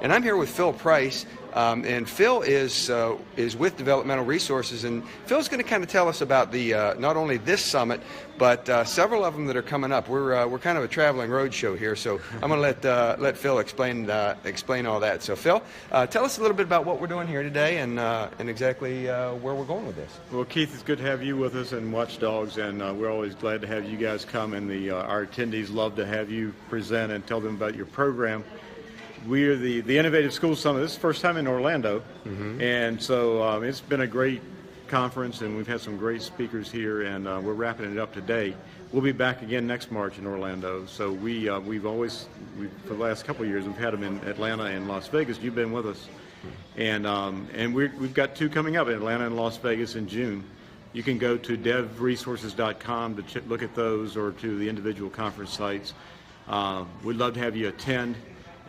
And I'm here with Phil Price, and Phil is with Developmental Resources, and Phil's going to kind of tell us about the not only this summit, but several of them that are coming up. We're kind of a traveling road show here, so I'm going to let Phil explain all that. So Phil, tell us a little bit about what we're doing here today and exactly where we're going with this. Well, Keith, it's good to have you with us in Watchdogs, and we're always glad to have you guys come, and our attendees love to have you present and tell them about your program. We're the Innovative School Summit. This is the first time in Orlando, and so it's been a great conference, and we've had some great speakers here, and we're wrapping it up today. We'll be back again next March in Orlando. So we've always, for the last couple of years, we've had them in Atlanta and Las Vegas. You've been with us, and we've got two coming up in Atlanta and Las Vegas in June. You can go to devresources.com to look at those, or to the individual conference sites. We'd love to have you attend.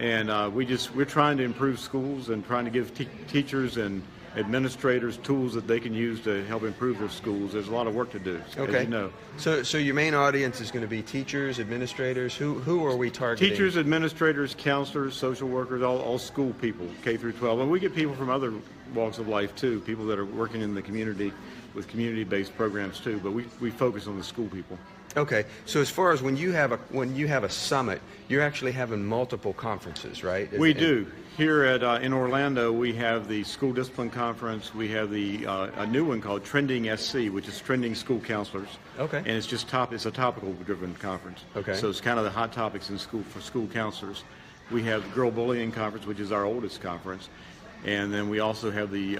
And we're trying to improve schools and trying to give teachers and administrators tools that they can use to help improve their schools. There's a lot of work to do, okay. As you know. So your main audience is going to be teachers, administrators. Who are we targeting? Teachers, administrators, counselors, social workers, all school people, K through 12. And we get people from other walks of life too, people that are working in the community with community-based programs too. But we focus on the school people. Okay, so as far as when you have a summit, you're actually having multiple conferences, right? We do. Here in Orlando, we have the School Discipline Conference. We have a new one called Trending SC, which is Trending School Counselors. Okay. And it's a topical-driven conference. Okay. So it's kind of the hot topics in school for school counselors. We have the Girl Bullying Conference, which is our oldest conference, and then we also have the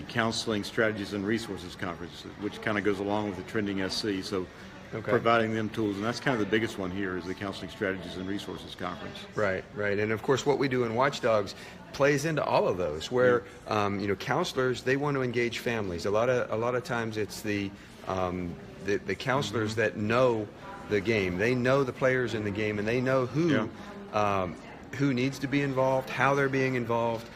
Counseling Strategies and Resources Conference, which kind of goes along with the Trending SC. So. Okay. Providing them tools, and that's kind of the biggest one here is the Counseling Strategies and Resources Conference. Right, and of course what we do in Watchdogs plays into all of those, where counselors, they want to engage families. A lot of times it's the counselors that know the game. They know the players in the game, and they know who needs to be involved, how they're being involved.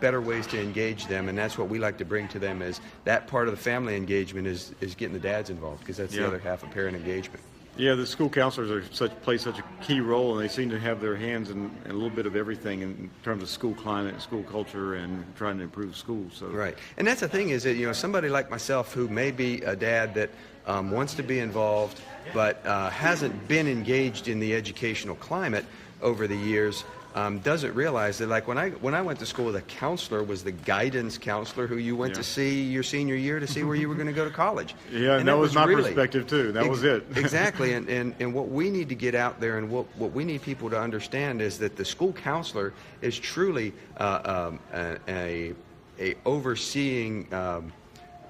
Better ways to engage them, and that's what we like to bring to them, is that part of the family engagement is getting the dads involved, because that's the other half of parent engagement. Yeah, the school counselors play such a key role, and they seem to have their hands in a little bit of everything in terms of school climate and school culture and trying to improve schools. So. Right, and that's the thing, is that somebody like myself who may be a dad that wants to be involved but hasn't been engaged in the educational climate over the years. Doesn't realize that, like when I went to school, the counselor was the guidance counselor who you went to see your senior year to see where you were going to go to college. Yeah, and that was my perspective too. That was it. Exactly, and what we need to get out there, and what we need people to understand, is that the school counselor is truly a overseeing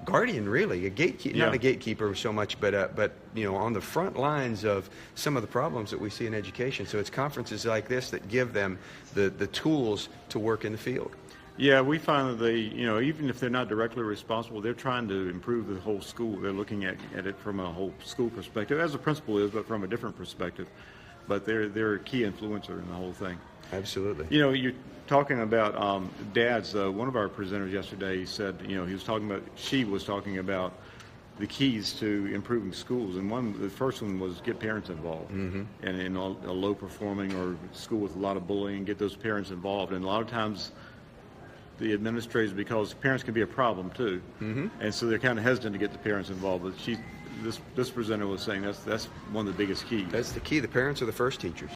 guardian, really, a gatekeeper, not a gatekeeper so much, but on the front lines of some of the problems that we see in education. So it's conferences like this that give them the tools to work in the field. Yeah, we find that they, even if they're not directly responsible, they're trying to improve the whole school. They're looking at it from a whole school perspective, as the principal is, but from a different perspective. But they're a key influencer in the whole thing. Absolutely. You're talking about dads. One of our presenters yesterday said, she was talking about the keys to improving schools, and the first one was get parents involved. And in a low performing or school with a lot of bullying, get those parents involved. And a lot of times the administrators, because parents can be a problem too, and so they're kind of hesitant to get the parents involved. But this presenter was saying that's one of the biggest keys. That's the key. The parents are the first teachers.